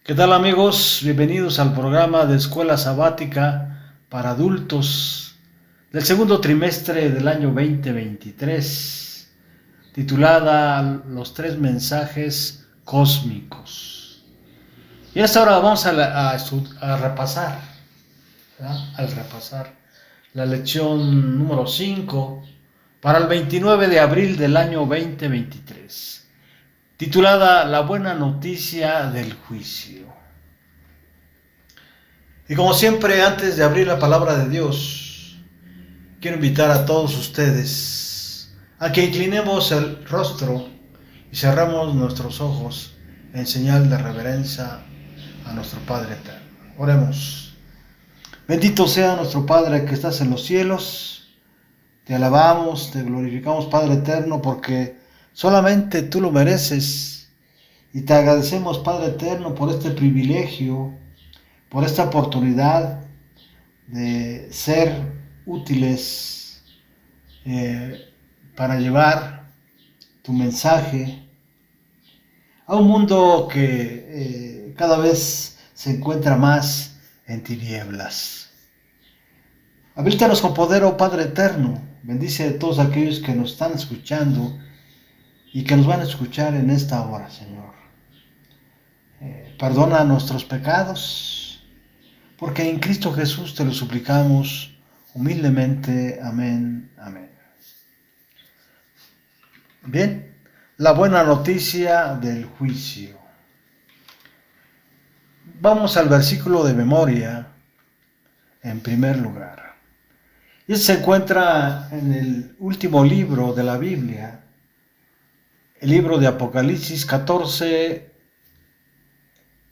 ¿Qué tal amigos? Bienvenidos al programa de Escuela Sabática para Adultos del segundo trimestre del año 2023, titulada Los tres mensajes cósmicos. Y hasta ahora vamos a repasar, ¿verdad? Al repasar la lección número 5 para el 29 de abril del año 2023, titulada La buena noticia del juicio. Y como siempre, antes de abrir la palabra de Dios, quiero invitar a todos ustedes a que inclinemos el rostro y cerramos nuestros ojos en señal de reverencia a nuestro Padre eterno. Oremos. Bendito sea nuestro Padre que estás en los cielos. Te alabamos, te glorificamos, Padre eterno, porque solamente tú lo mereces. Y te agradecemos, Padre eterno, por este privilegio, por esta oportunidad de ser útiles para llevar tu mensaje a un mundo que cada vez se encuentra más en tinieblas. Habilítanos con poder, oh Padre eterno. Bendice a todos aquellos que nos están escuchando y que nos van a escuchar en esta hora, Señor. Perdona nuestros pecados, porque en Cristo Jesús te lo suplicamos humildemente. Amén, amén. Bien, la buena noticia del juicio. Vamos al versículo de memoria en primer lugar. Y se encuentra en el último libro de la Biblia, el libro de Apocalipsis 14,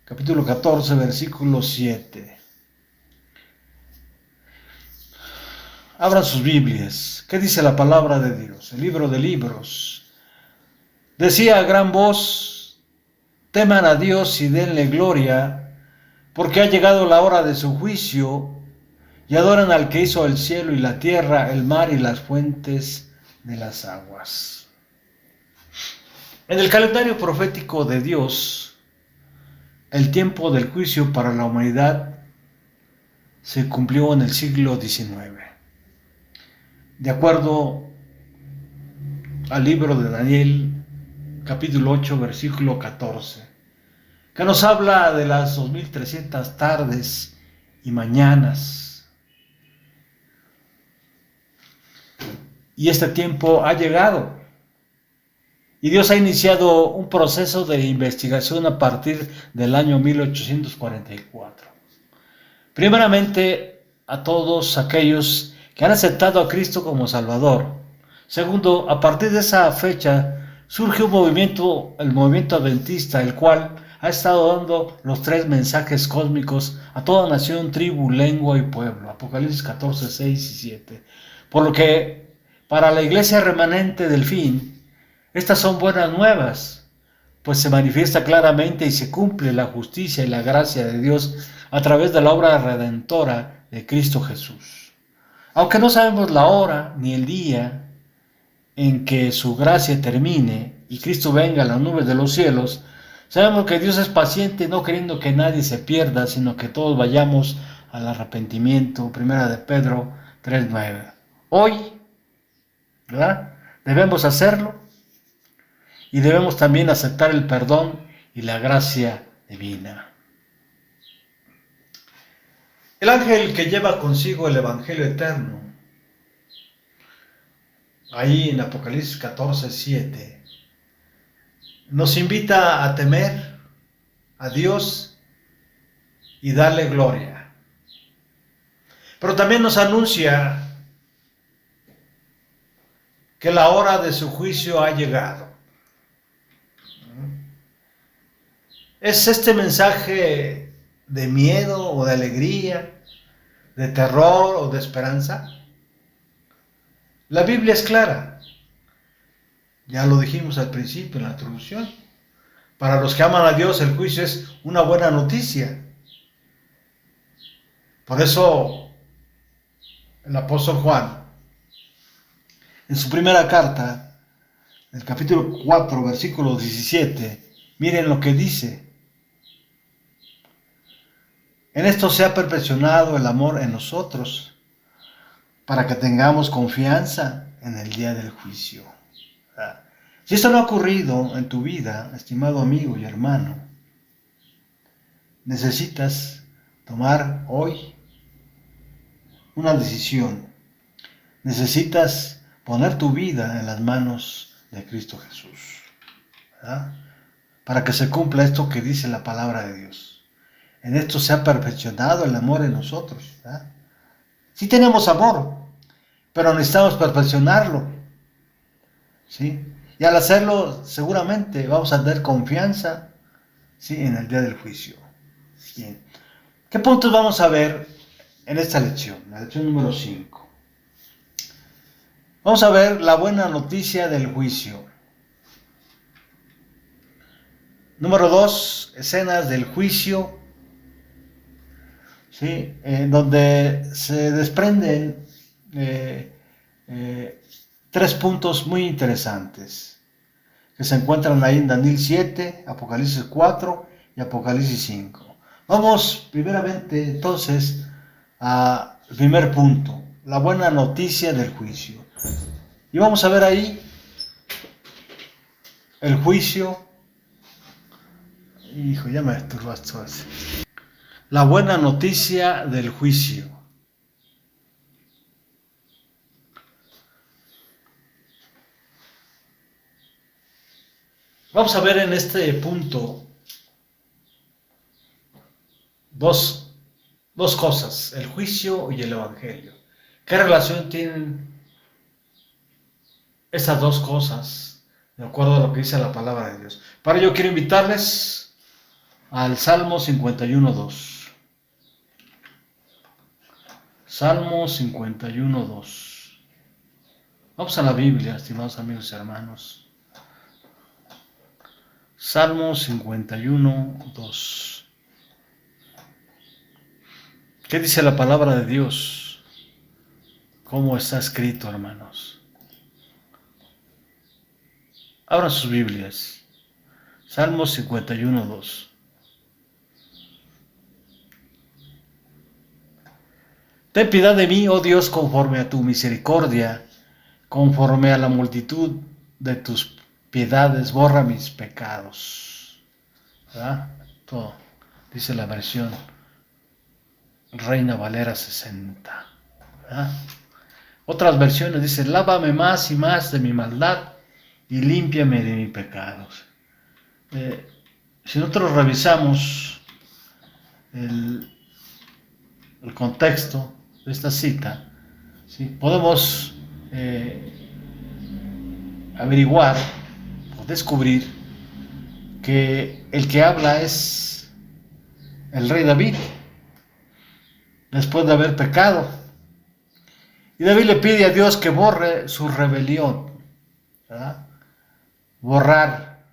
capítulo 14, versículo 7. Abran sus Biblias. ¿Qué dice la palabra de Dios? El libro de libros. Decía a gran voz: teman a Dios y denle gloria, porque ha llegado la hora de su juicio, y adoran al que hizo el cielo y la tierra, el mar y las fuentes de las aguas. En el calendario profético de Dios, el tiempo del juicio para la humanidad se cumplió en el siglo XIX. De acuerdo al libro de Daniel, capítulo 8, versículo 14, que nos habla de las 2300 tardes y mañanas. Y este tiempo ha llegado. Y Dios ha iniciado un proceso de investigación a partir del año 1844. Primeramente, a todos aquellos que han aceptado a Cristo como Salvador. Segundo, a partir de esa fecha surge un movimiento, el movimiento adventista, el cual ha estado dando los tres mensajes cósmicos a toda nación, tribu, lengua y pueblo. Apocalipsis 14, 6 y 7. Por lo que para la iglesia remanente del fin, estas son buenas nuevas, pues se manifiesta claramente y se cumple la justicia y la gracia de Dios a través de la obra redentora de Cristo Jesús. Aunque no sabemos la hora ni el día en que su gracia termine y Cristo venga a las nubes de los cielos, sabemos que Dios es paciente, no queriendo que nadie se pierda, sino que todos vayamos al arrepentimiento. Primera de Pedro 3:9. Hoy, ¿verdad?, debemos hacerlo y debemos también aceptar el perdón y la gracia divina. El ángel que lleva consigo el Evangelio eterno, ahí en Apocalipsis 14, 7, nos invita a temer a Dios y darle gloria. Pero también nos anuncia que la hora de su juicio ha llegado. ¿Es este mensaje de miedo o de alegría, de terror o de esperanza? La Biblia es clara. Ya lo dijimos al principio en la introducción. Para los que aman a Dios, el juicio es una buena noticia. Por eso el apóstol Juan, en su primera carta, en el capítulo 4, versículo 17, miren lo que dice: En esto se ha perfeccionado el amor en nosotros, para que tengamos confianza en el día del juicio. Si esto no ha ocurrido en tu vida, estimado amigo y hermano, necesitas tomar hoy una decisión. Necesitas poner tu vida en las manos de Cristo Jesús, ¿verdad? Para que se cumpla esto que dice la palabra de Dios. En esto se ha perfeccionado el amor en nosotros, ¿verdad? Sí tenemos amor, pero necesitamos perfeccionarlo, ¿sí? Y al hacerlo, seguramente vamos a tener confianza, ¿sí?, en el día del juicio. Bien. ¿Qué puntos vamos a ver en esta lección? La lección número 5. Vamos a ver la buena noticia del juicio. Número 2, escenas del juicio, ¿sí?, donde se desprenden 3 puntos muy interesantes que se encuentran ahí en Daniel 7, Apocalipsis 4 y Apocalipsis 5. Vamos primeramente entonces al primer punto, la buena noticia del juicio. Y vamos a ver ahí el juicio. Hijo, ya me esturbaste. La buena noticia del juicio. Vamos a ver en este punto dos cosas, el juicio y el evangelio. ¿Qué relación tienen esas dos cosas de acuerdo a lo que dice la palabra de Dios? Para ello quiero invitarles al Salmo 51.2. Salmo 51.2. Vamos a la Biblia, estimados amigos y hermanos. Salmo 51.2. ¿Qué dice la palabra de Dios? ¿Cómo está escrito, hermanos? Abran sus Biblias. Salmo 51.2. Ten piedad de mí, oh Dios, conforme a tu misericordia, conforme a la multitud de tus piedades, borra mis pecados. ¿Verdad? Todo, dice la versión Reina Valera 60. ¿Verdad? Otras versiones dicen, lávame más y más de mi maldad y límpiame de mis pecados. Si nosotros revisamos el contexto de esta cita, ¿sí?, podemos averiguar o descubrir que el que habla es el rey David, después de haber pecado. Y David le pide a Dios que borre su rebelión, ¿verdad? Borrar,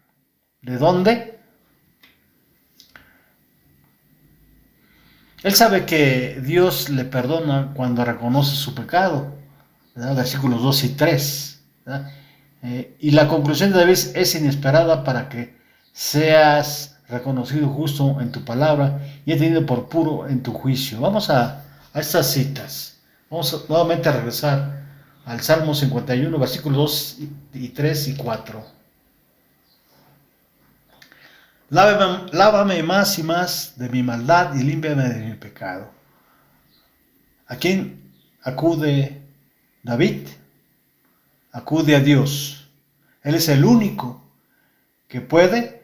¿de dónde? Él sabe que Dios le perdona cuando reconoce su pecado, ¿verdad? Versículos 2 y 3, ¿verdad? Y la conclusión de David es inesperada para que seas reconocido justo en tu palabra y he tenido por puro en tu juicio. Vamos a estas citas. Vamos nuevamente a regresar al Salmo 51, versículos 2 y 3 y 4. Lávame más y más de mi maldad y límpiame de mi pecado. ¿A quién acude David? Acude a Dios. Él es el único que puede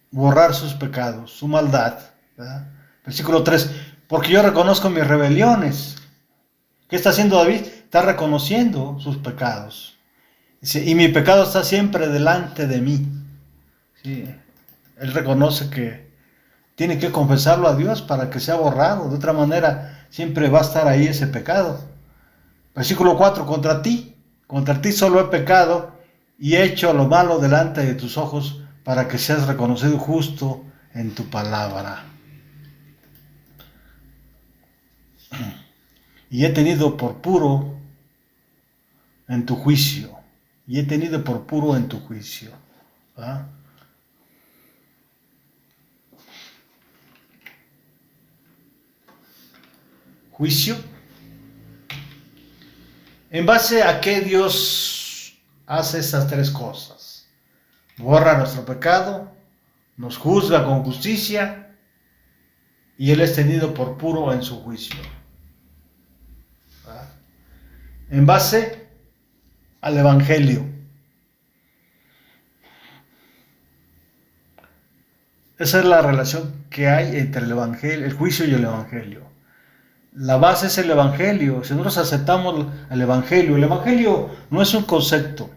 borrar sus pecados, su maldad, ¿verdad? Versículo 3, porque yo reconozco mis rebeliones. ¿Qué está haciendo David? Está reconociendo sus pecados. Dice, y mi pecado está siempre delante de mí. Sí, él reconoce que tiene que confesarlo a Dios para que sea borrado. De otra manera, siempre va a estar ahí ese pecado. Versículo 4, contra ti solo he pecado y he hecho lo malo delante de tus ojos para que seas reconocido justo en tu palabra. Y he tenido por puro en tu juicio. Y he tenido por puro en tu juicio. ¿Ah? juicio. ¿En base a qué Dios hace esas tres cosas? Borra nuestro pecado, nos juzga con justicia y Él es tenido por puro en su juicio. En base al Evangelio. Esa es la relación que hay entre el Evangelio, el juicio y el Evangelio. La base es el Evangelio. Si nosotros aceptamos el Evangelio no es un concepto.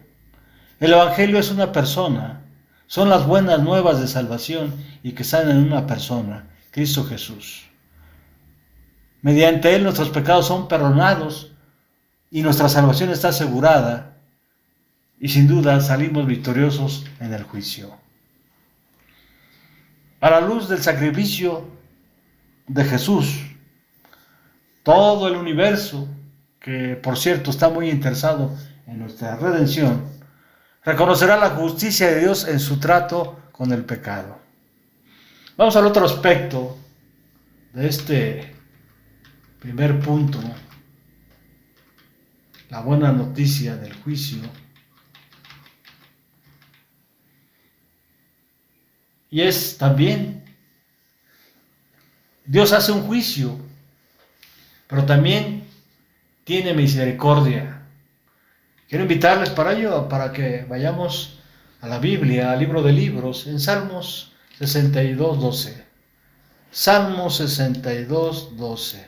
El Evangelio es una persona. Son las buenas nuevas de salvación y que están en una persona, Cristo Jesús. Mediante Él nuestros pecados son perdonados y nuestra salvación está asegurada. Y sin duda salimos victoriosos en el juicio. A la luz del sacrificio de Jesús, todo el universo, que por cierto está muy interesado en nuestra redención, reconocerá la justicia de Dios en su trato con el pecado. Vamos al otro aspecto de este primer punto, la buena noticia del juicio. Y es también, Dios hace un juicio, pero también tiene misericordia. Quiero invitarles para ello, para que vayamos a la Biblia, al libro de libros, en Salmos 62:12. Salmos 62:12.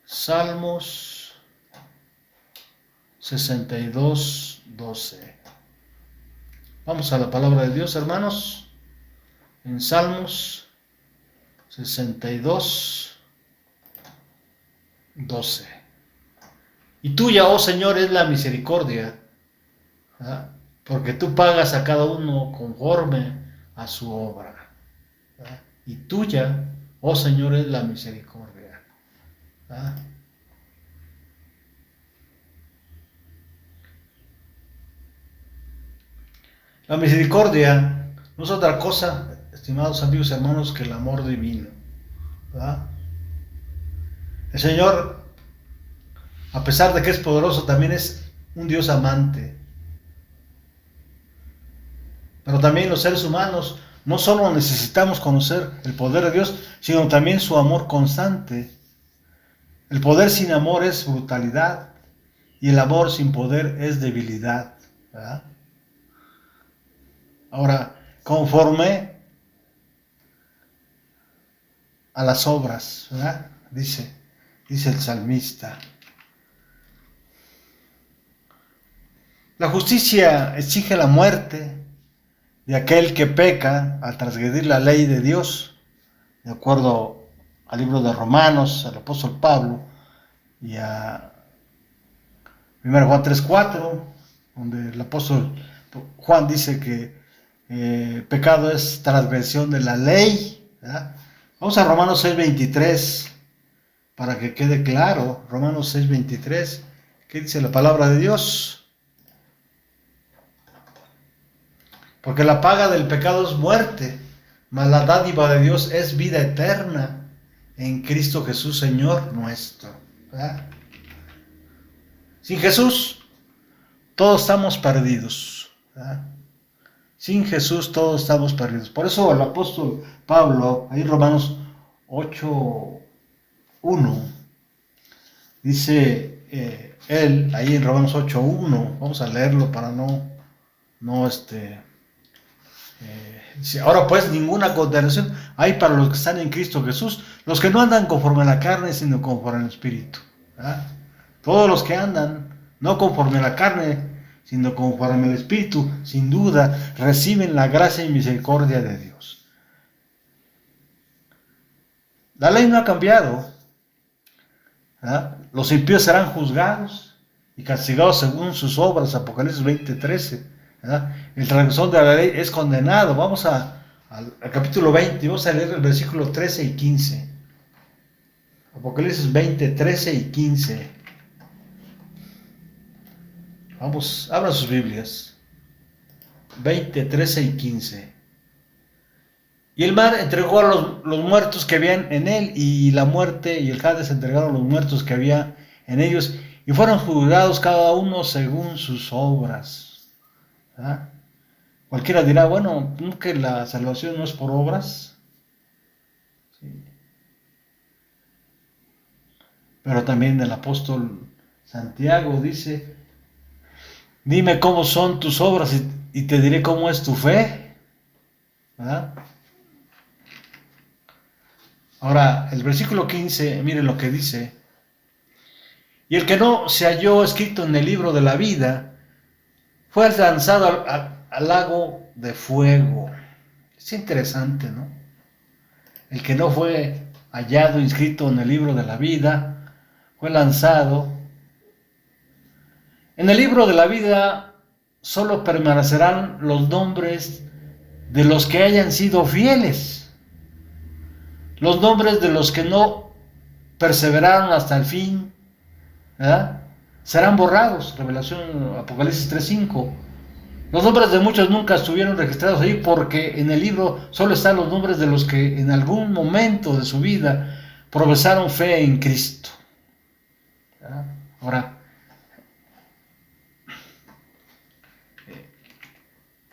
Salmos 62:12. Vamos a la palabra de Dios, hermanos, en Salmos 62:12. Y tuya, oh Señor, es la misericordia, ¿verdad? Porque tú pagas a cada uno conforme a su obra, ¿verdad? Y tuya, oh Señor, es la misericordia, ¿verdad? La misericordia no es otra cosa, estimados amigos y hermanos, que el amor divino, ¿verdad? El Señor, a pesar de que es poderoso, también es un Dios amante. Pero también los seres humanos no solo necesitamos conocer el poder de Dios, sino también su amor constante. El poder sin amor es brutalidad y el amor sin poder es debilidad, ¿verdad? Ahora, conforme a las obras, ¿verdad? Dice el salmista. La justicia exige la muerte de aquel que peca al transgredir la ley de Dios, de acuerdo al libro de Romanos, al apóstol Pablo, y a 1 Juan 3:4, donde el apóstol Juan dice que pecado es transgresión de la ley, ¿verdad? Vamos a Romanos 6:23, para que quede claro. Romanos 6:23, ¿qué dice la palabra de Dios? Porque la paga del pecado es muerte, mas la dádiva de Dios es vida eterna en Cristo Jesús, Señor nuestro, ¿verdad? Sin Jesús, todos estamos perdidos, ¿verdad? Sin Jesús, todos estamos perdidos. Por eso el apóstol Pablo, ahí en Romanos 8:1, dice él, ahí en Romanos 8:1, vamos a leerlo para no dice, ahora pues ninguna condenación hay para los que están en Cristo Jesús, los que no andan conforme a la carne, sino conforme al Espíritu, ¿verdad? Todos los que andan no conforme a la carne, sino conforme al Espíritu, sin duda reciben la gracia y misericordia de Dios. La ley no ha cambiado, ¿verdad? Los impíos serán juzgados y castigados según sus obras, Apocalipsis 20:13. ¿verdad? El transgresor de la ley es condenado. Vamos al capítulo 20, vamos a leer el versículo 13 y 15. Apocalipsis 20, 13 y 15. Vamos, abran sus Biblias. 20, 13 y 15. Y el mar entregó a los muertos que habían en él, y la muerte y el Hades entregaron los muertos que había en ellos, y fueron juzgados cada uno según sus obras. ¿Verdad? Cualquiera dirá, bueno, ¿no que la salvación no es por obras? Sí. Pero también el apóstol Santiago dice, dime cómo son tus obras y te diré cómo es tu fe. ¿Verdad? Ahora, el versículo 15, miren lo que dice. Y el que no se halló escrito en el libro de la vida fue lanzado al lago de fuego. Es interesante, ¿no? El que no fue hallado inscrito en el libro de la vida fue lanzado. En el libro de la vida solo permanecerán los nombres de los que hayan sido fieles, los nombres de los que no perseveraron hasta el fin, ¿verdad? Serán borrados. Revelación, Apocalipsis 3:5. Los nombres de muchos nunca estuvieron registrados ahí, porque en el libro solo están los nombres de los que en algún momento de su vida profesaron fe en Cristo. ¿Verdad? Ahora,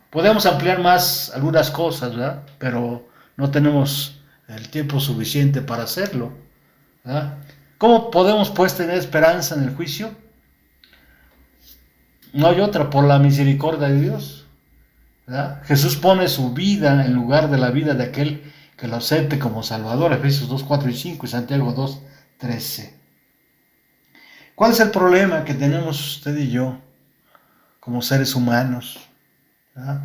podemos ampliar más algunas cosas, ¿verdad? Pero no tenemos el tiempo suficiente para hacerlo, ¿verdad? ¿Cómo podemos pues tener esperanza en el juicio? No hay otra, por la misericordia de Dios, ¿verdad? Jesús pone su vida en lugar de la vida de aquel que lo acepte como Salvador, Efesios 2:4 y 5 y Santiago 2:13. ¿Cuál es el problema que tenemos usted y yo como seres humanos? ¿Verdad?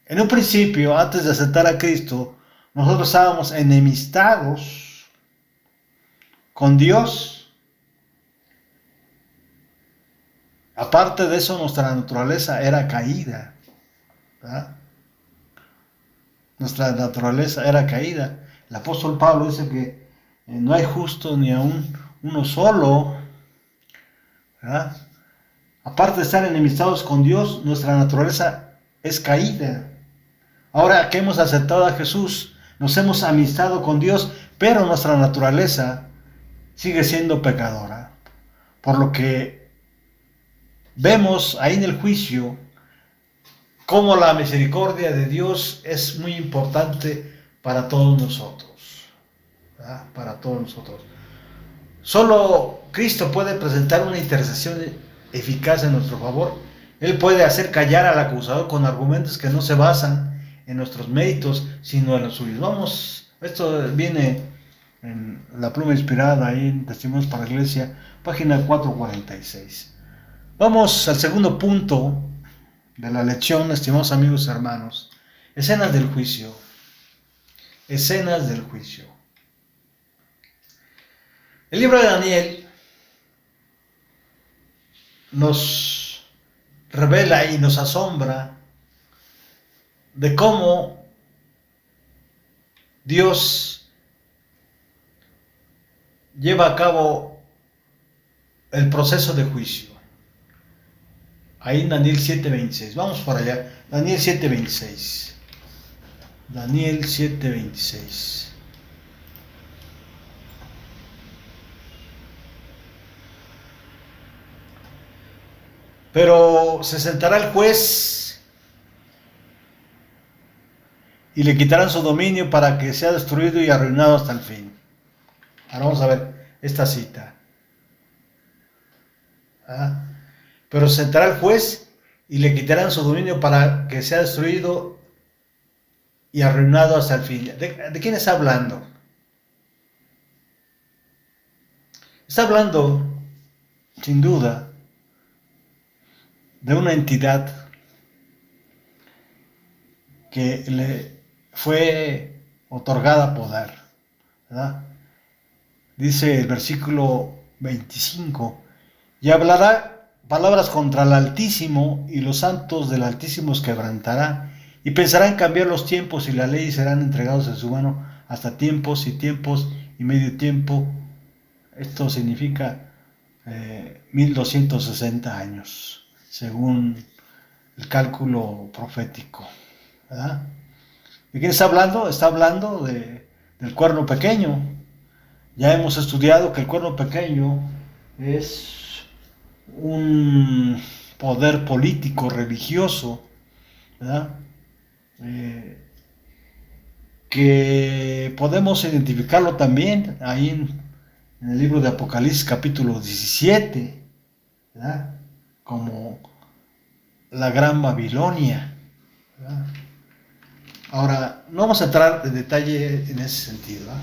En un principio, antes de aceptar a Cristo, nosotros estábamos enemistados con Dios. Aparte de eso, nuestra naturaleza era caída, ¿verdad? Nuestra naturaleza era caída. El apóstol Pablo dice que no hay justo ni aún uno solo, ¿verdad? Aparte de estar enemistados con Dios, nuestra naturaleza es caída. Ahora que hemos aceptado a Jesús, nos hemos amistado con Dios, pero nuestra naturaleza sigue siendo pecadora. Por lo que vemos ahí en el juicio cómo la misericordia de Dios es muy importante para todos nosotros, ¿verdad? Para todos nosotros. Solo Cristo puede presentar una intercesión eficaz en nuestro favor. Él puede hacer callar al acusador con argumentos que no se basan en nuestros méritos, sino en los suyos. Vamos, esto viene en la pluma inspirada ahí en Testimonios para la Iglesia, página 446. Vamos al segundo punto de la lección, estimados amigos y hermanos. Escenas del juicio. Escenas del juicio. El libro de Daniel nos revela y nos asombra de cómo Dios lleva a cabo el proceso de juicio. Ahí en Daniel 7:26. Vamos para allá. Daniel 7:26. Daniel 7:26. Pero se sentará el juez y le quitarán su dominio para que sea destruido y arruinado hasta el fin. Ahora vamos a ver esta cita. Pero se sentará el juez y le quitarán su dominio para que sea destruido y arruinado hasta el fin. ¿De quién está hablando? Está hablando, sin duda, de una entidad que le fue otorgada poder, ¿verdad? Dice el versículo 25, y hablará palabras contra el Altísimo, y los santos del Altísimo os quebrantará, y pensará en cambiar los tiempos y la ley, y serán entregados en su mano hasta tiempos y medio tiempo. Esto significa 1260 años, según el cálculo profético, ¿verdad? ¿De quién está hablando? Está hablando del cuerno pequeño. Ya hemos estudiado que el cuerno pequeño es un poder político religioso, ¿verdad? Que podemos identificarlo también ahí en el libro de Apocalipsis capítulo 17, ¿verdad? Como la Gran Babilonia, ¿verdad? Ahora, no vamos a entrar en detalle en ese sentido, ¿verdad?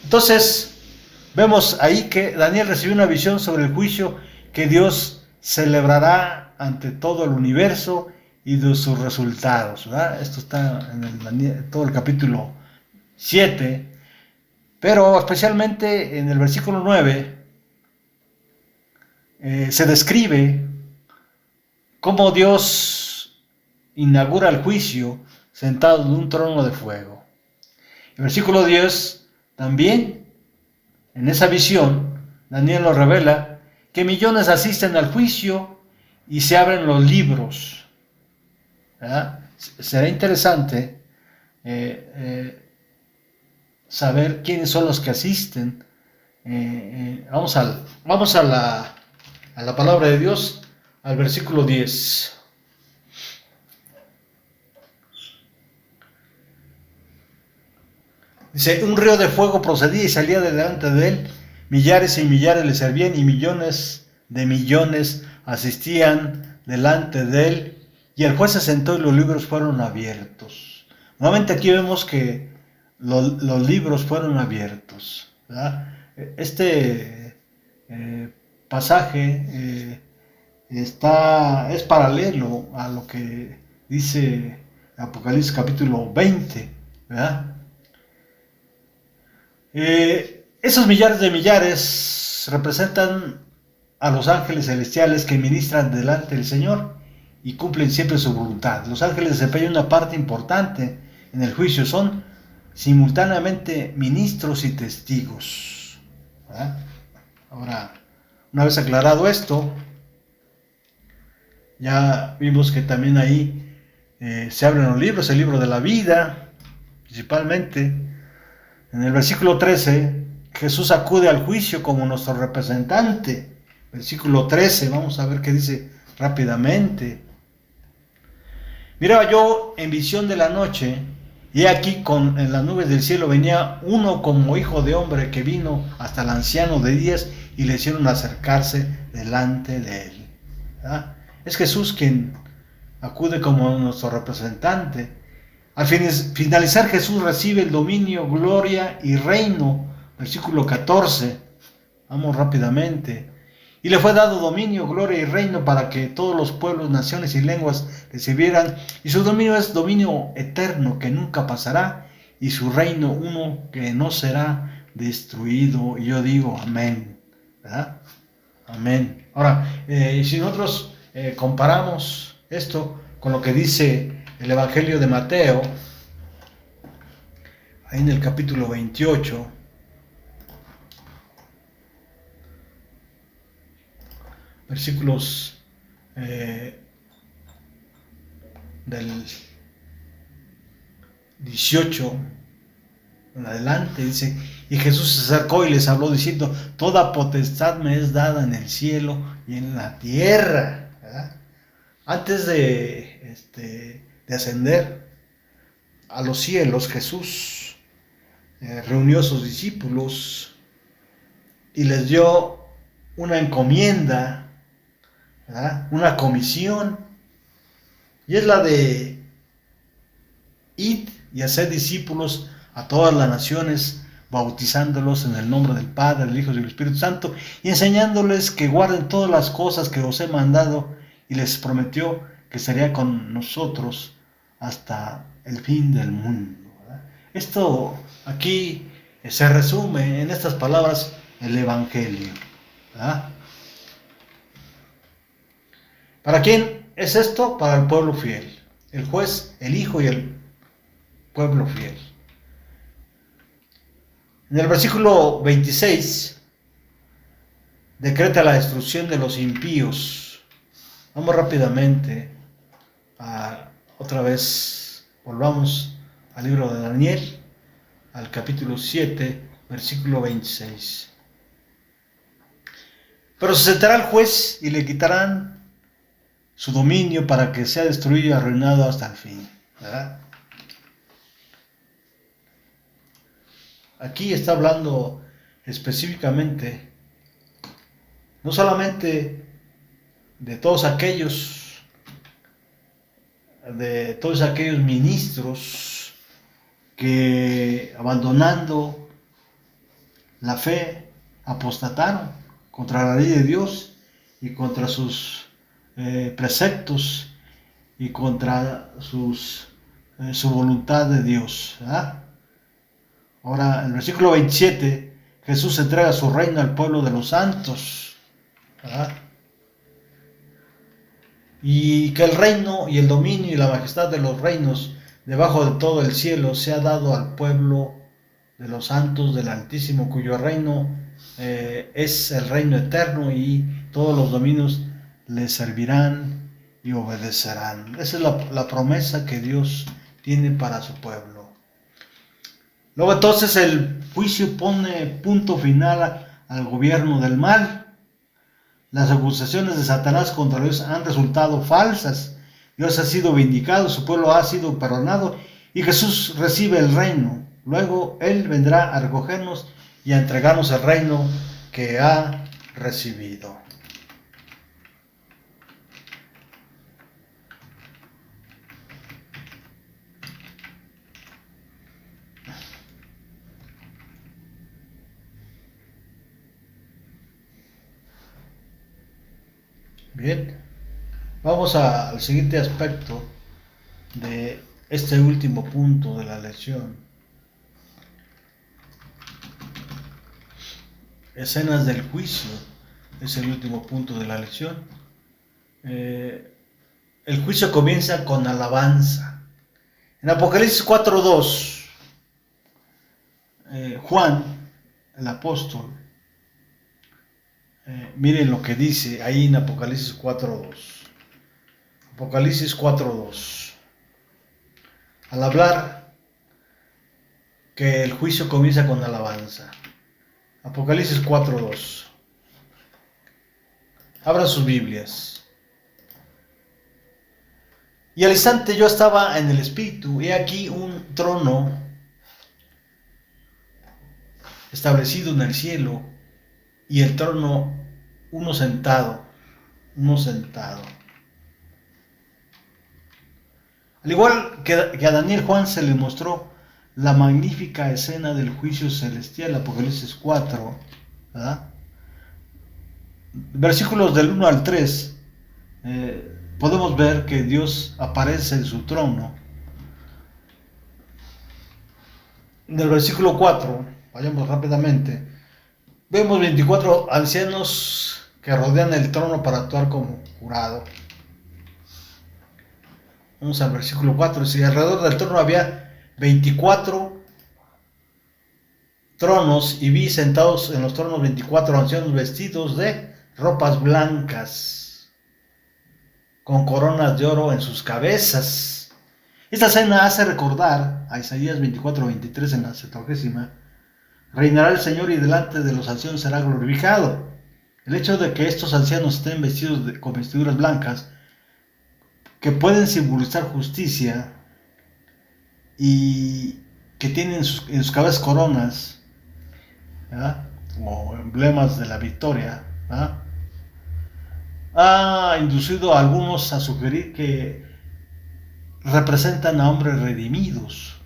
Entonces, vemos ahí que Daniel recibió una visión sobre el juicio que Dios celebrará ante todo el universo y de sus resultados, ¿verdad? Esto está en todo el capítulo 7, pero especialmente en el versículo 9 se describe cómo Dios inaugura el juicio sentado en un trono de fuego. El versículo 10 también, en esa visión, Daniel nos revela que millones asisten al juicio y se abren los libros, ¿verdad? Será interesante saber quiénes son los que asisten. Vamos a la palabra de Dios, al versículo 10. Dice, un río de fuego procedía y salía de delante de él, millares y millares le servían y millones de millones asistían delante de él, y el juez se sentó y los libros fueron abiertos. Nuevamente aquí vemos que los libros fueron abiertos, ¿verdad? Este pasaje es paralelo a lo que dice Apocalipsis capítulo 20, ¿verdad? Esos millares de millares representan a los ángeles celestiales que ministran delante del Señor y cumplen siempre su voluntad. Los ángeles desempeñan una parte importante en el juicio, son simultáneamente ministros y testigos, ¿verdad? Ahora, una vez aclarado esto, ya vimos que también ahí se abren los libros, el libro de la vida, principalmente. En el versículo 13, Jesús acude al juicio como nuestro representante. Versículo 13, vamos a ver qué dice rápidamente. Miraba yo en visión de la noche, y aquí en las nubes del cielo venía uno como hijo de hombre que vino hasta el anciano de días y le hicieron acercarse delante de él. ¿Verdad? Es Jesús quien acude como nuestro representante. Al finalizar, Jesús recibe el dominio, gloria y reino. Versículo 14. Vamos rápidamente. Y le fue dado dominio, gloria y reino para que todos los pueblos, naciones y lenguas recibieran. Y su dominio es dominio eterno que nunca pasará. Y su reino uno que no será destruido. Y yo digo amén. ¿Verdad? Amén. Ahora, si nosotros comparamos esto con lo que dice el Evangelio de Mateo, ahí en el capítulo 28, versículos del 18 en adelante, dice, y Jesús se acercó y les habló diciendo, toda potestad me es dada en el cielo y en la tierra, ¿verdad? Antes de ascender a los cielos, Jesús reunió a sus discípulos y les dio una encomienda, ¿verdad? Una comisión, y es la de id y hacer discípulos a todas las naciones, bautizándolos en el nombre del Padre, del Hijo y del Espíritu Santo, y enseñándoles que guarden todas las cosas que os he mandado, y les prometió que estaría con nosotros hasta el fin del mundo, ¿verdad? Esto aquí se resume en estas palabras el Evangelio, ¿verdad? ¿Para quién es esto? Para el pueblo fiel, el juez, el Hijo y el pueblo fiel. En el versículo 26 decreta la destrucción de los impíos. Vamos rápidamente otra vez Volvamos al libro de Daniel, al capítulo 7, versículo 26. Pero se sentará el juez y le quitarán su dominio para que sea destruido y arruinado hasta el fin. ¿Verdad? Aquí está hablando específicamente no solamente de todos aquellos ministros que abandonando la fe apostataron contra la ley de Dios y contra sus preceptos y contra su voluntad de Dios, ¿verdad? Ahora, en el versículo 27, Jesús entrega su reino al pueblo de los santos, ¿verdad? Y que el reino y el dominio y la majestad de los reinos debajo de todo el cielo se ha dado al pueblo de los santos del Altísimo, cuyo reino es el reino eterno, y todos los dominios le servirán y obedecerán. Esa es la promesa que Dios tiene para su pueblo. Luego entonces el juicio pone punto final al gobierno del mal. Las acusaciones de Satanás contra Dios han resultado falsas. Dios ha sido vindicado, su pueblo ha sido perdonado y Jesús recibe el reino. Luego Él vendrá a recogernos y a entregarnos el reino que ha recibido. Bien, vamos al siguiente aspecto de este último punto de la lección. Escenas del juicio es el último punto de la lección. El juicio comienza con alabanza. En Apocalipsis 4:2, Juan, el apóstol, miren lo que dice ahí en Apocalipsis 4:2. Apocalipsis 4:2. Al hablar que el juicio comienza con alabanza. Apocalipsis 4:2. Abran sus Biblias. Y al instante yo estaba en el Espíritu, y aquí un trono establecido en el cielo, y el trono uno sentado. Al igual que a Daniel, Juan se le mostró la magnífica escena del juicio celestial, Apocalipsis 4, ¿verdad? Versículos del 1 al 3, podemos ver que Dios aparece en su trono. En el versículo 4, vayamos rápidamente, vemos 24 ancianos que rodean el trono para actuar como jurado. Vamos al versículo 4, y alrededor del trono había 24 tronos, y vi sentados en los tronos 24 ancianos vestidos de ropas blancas, con coronas de oro en sus cabezas. Esta escena hace recordar a Isaías 24:23 en la Septuagesima. Reinará el Señor y delante de los ancianos será glorificado. El hecho de que estos ancianos estén vestidos con vestiduras blancas, que pueden simbolizar justicia, y que tienen en sus cabezas coronas, ¿verdad?, como emblemas de la victoria, ¿verdad?, ha inducido a algunos a sugerir que representan a hombres redimidos,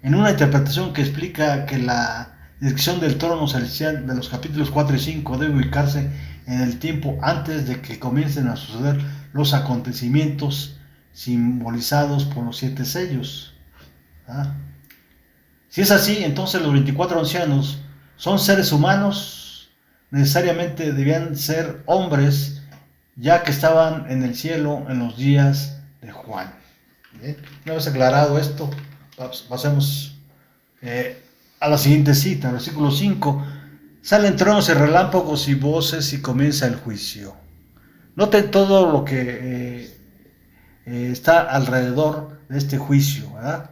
en una interpretación que explica que la dirección del trono celestial de los capítulos 4 y 5 debe ubicarse en el tiempo antes de que comiencen a suceder los acontecimientos simbolizados por los 7 sellos. ¿Ah? Si es así, entonces los 24 ancianos son seres humanos, necesariamente debían ser hombres, ya que estaban en el cielo en los días de Juan. Bien, una vez aclarado esto, pasemos a la siguiente cita, versículo 5. Salen truenos y relámpagos y voces y comienza el juicio. Noten todo lo que está alrededor de este juicio, ¿verdad?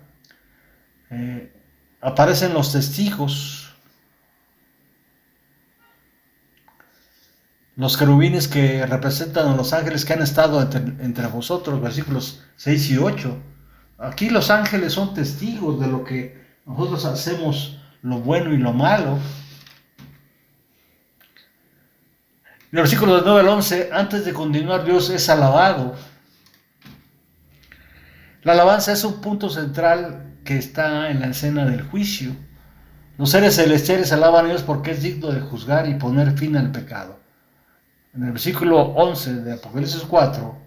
Aparecen los testigos, los querubines que representan a los ángeles que han estado entre vosotros, versículos 6 y 8. Aquí los ángeles son testigos de lo que nosotros hacemos, lo bueno y lo malo. En el versículo del 9 al 11, antes de continuar, Dios es alabado. La alabanza es un punto central que está en la escena del juicio. Los seres celestiales alaban a Dios porque es digno de juzgar y poner fin al pecado. En el versículo 11 de Apocalipsis 4,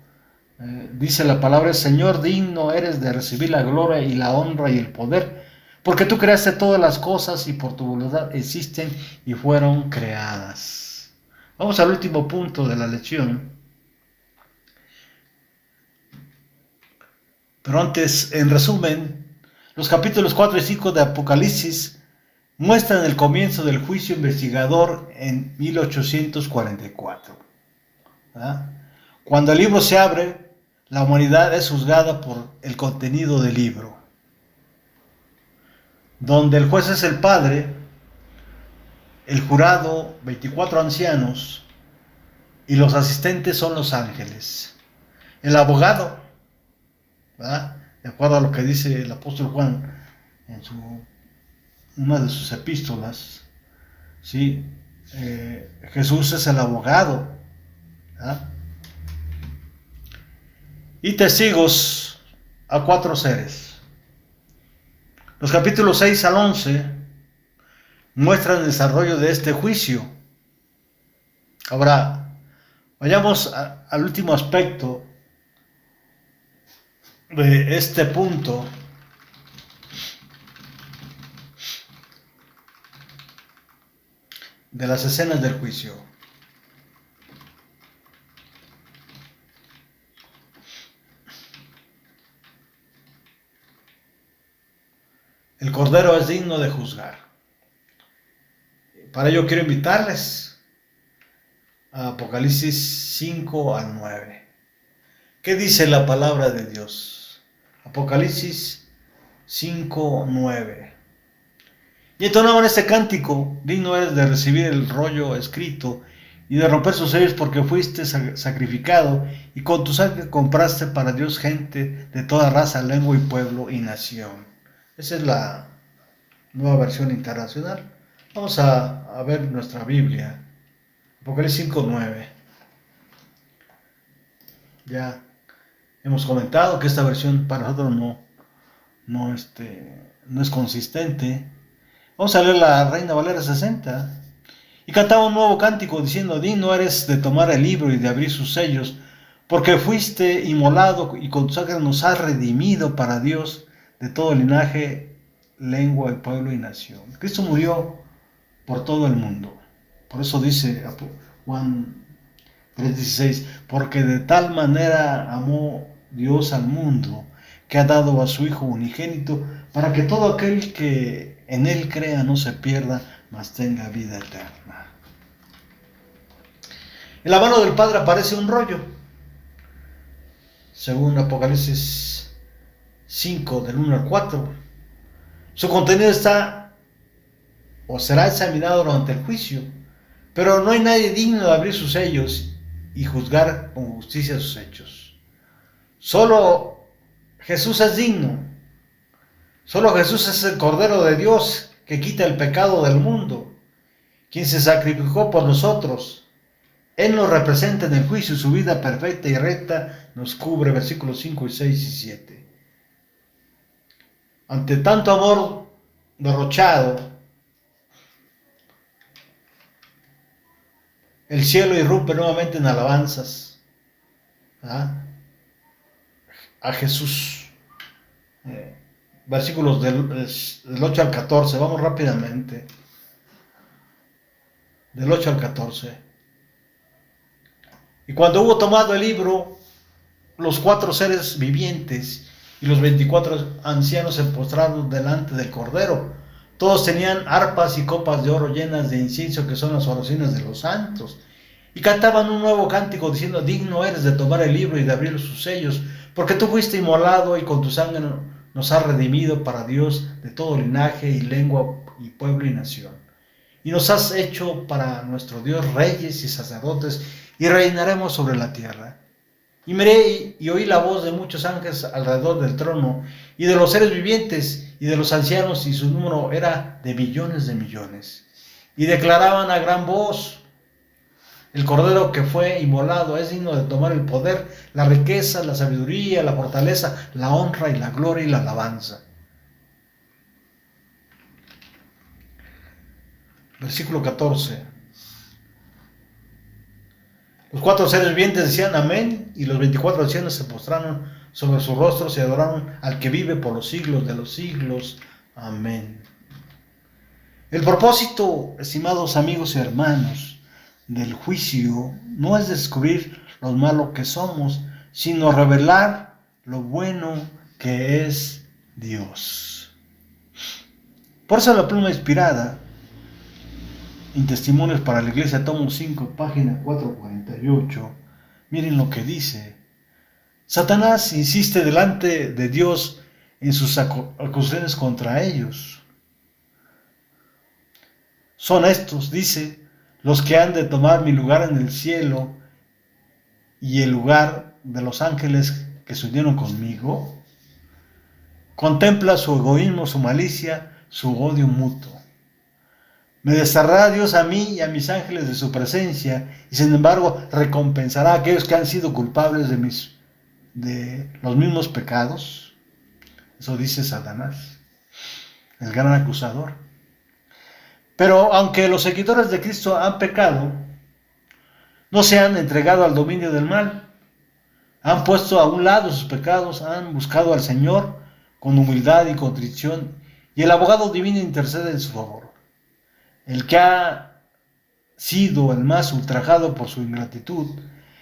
dice la palabra: Señor, digno eres de recibir la gloria y la honra y el poder, porque tú creaste todas las cosas y por tu voluntad existen y fueron creadas. Vamos al último punto de la lección. Pero antes, en resumen, los capítulos 4 y 5 de Apocalipsis muestran el comienzo del juicio investigador en 1844. ¿Verdad? Cuando el libro se abre, la humanidad es juzgada por el contenido del libro. Donde el juez es el Padre, el jurado, 24 ancianos, y los asistentes son los ángeles. El abogado, ¿verdad?, de acuerdo a lo que dice el apóstol Juan en una de sus epístolas, ¿sí? Jesús es el abogado, ¿verdad? Y testigos a 4 seres. Los capítulos 6 al 11 muestran el desarrollo de este juicio. Ahora, vayamos al último aspecto de este punto. De las escenas del juicio. El Cordero es digno de juzgar. Para ello quiero invitarles a Apocalipsis 5 al 9. ¿Qué dice la palabra de Dios? Apocalipsis 5, 9. Y entonaban este cántico: digno eres de recibir el rollo escrito y de romper sus sellos, porque fuiste sacrificado y con tu sangre compraste para Dios gente de toda raza, lengua y pueblo y nación. Esa es la nueva versión internacional. Vamos a ver nuestra Biblia. Apocalipsis 5, 9. Ya hemos comentado que esta versión para nosotros no es consistente. Vamos a leer la Reina Valera 60. Y cantaba un nuevo cántico diciendo: digno eres de tomar el libro y de abrir sus sellos, porque fuiste inmolado y con tu sangre nos has redimido para Dios de todo linaje, lengua, pueblo y nación. Cristo murió por todo el mundo. Por eso dice Juan 3:16: porque de tal manera amó Dios al mundo, que ha dado a su Hijo unigénito, para que todo aquel que en él crea no se pierda, mas tenga vida eterna. En la mano del Padre aparece un rollo, según Apocalipsis 5, del 1 al 4. Su contenido está o será examinado durante el juicio, pero no hay nadie digno de abrir sus sellos y juzgar con justicia sus hechos. Solo Jesús es digno. Solo Jesús es el Cordero de Dios que quita el pecado del mundo, quien se sacrificó por nosotros. Él nos representa en el juicio, su vida perfecta y recta nos cubre, versículos 5, 6 y 7. Ante tanto amor derrochado, el cielo irrumpe nuevamente en alabanzas a Jesús. Versículos del 8 al 14, vamos rápidamente. Del 8 al 14. Y cuando hubo tomado el libro, los 4 seres vivientes y los 24 ancianos se postraron delante del Cordero. Todos tenían arpas y copas de oro llenas de incienso, que son las oraciones de los santos. Y cantaban un nuevo cántico diciendo: digno eres de tomar el libro y de abrir sus sellos, Porque tú fuiste inmolado y con tu sangre nos has redimido para Dios de todo linaje y lengua y pueblo y nación. Y nos has hecho para nuestro Dios reyes y sacerdotes y reinaremos sobre la tierra. Y miré y oí la voz de muchos ángeles alrededor del trono y de los seres vivientes y de los ancianos, y su número era de millones. Y declaraban a gran voz: el Cordero que fue inmolado es digno de tomar el poder, la riqueza, la sabiduría, la fortaleza, la honra y la gloria y la alabanza. Versículo 14. Los 4 seres vivientes decían amén, y los 24 ancianos se postraron sobre sus rostros y adoraron al que vive por los siglos de los siglos. Amén. El propósito, estimados amigos y hermanos, del juicio no es descubrir lo malo que somos, sino revelar lo bueno que es Dios. Por eso la pluma inspirada en Testimonios para la Iglesia, tomo 5, página 448, miren lo que dice. Satanás insiste delante de Dios en sus acusaciones contra ellos. Son estos, dice, los que han de tomar mi lugar en el cielo y el lugar de los ángeles que se unieron conmigo. Contempla su egoísmo, su malicia, su odio mutuo. Me desterrará Dios a mí y a mis ángeles de su presencia, y sin embargo recompensará a aquellos que han sido culpables de los mismos pecados. Eso dice Satanás, el gran acusador. Pero aunque los seguidores de Cristo han pecado, no se han entregado al dominio del mal. Han puesto a un lado sus pecados, han buscado al Señor con humildad y contrición, y el abogado divino intercede en su favor. El que ha sido el más ultrajado por su ingratitud,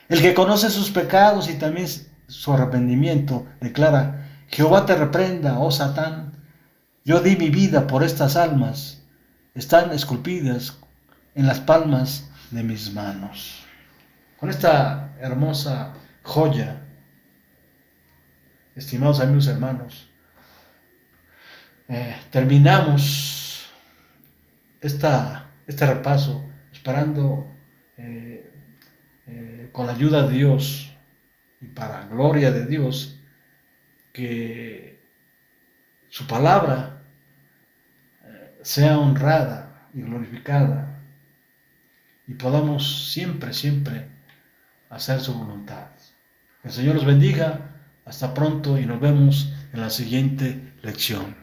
el que conoce sus pecados y también su arrepentimiento, declara: Jehová te reprenda, oh Satán, yo di mi vida por estas almas, están esculpidas en las palmas de mis manos. Con esta hermosa joya, estimados amigos y hermanos, terminamos este repaso, esperando con la ayuda de Dios y para gloria de Dios, que su palabra sea honrada y glorificada, y podamos siempre hacer su voluntad. Que el Señor los bendiga. Hasta pronto y nos vemos en la siguiente lección.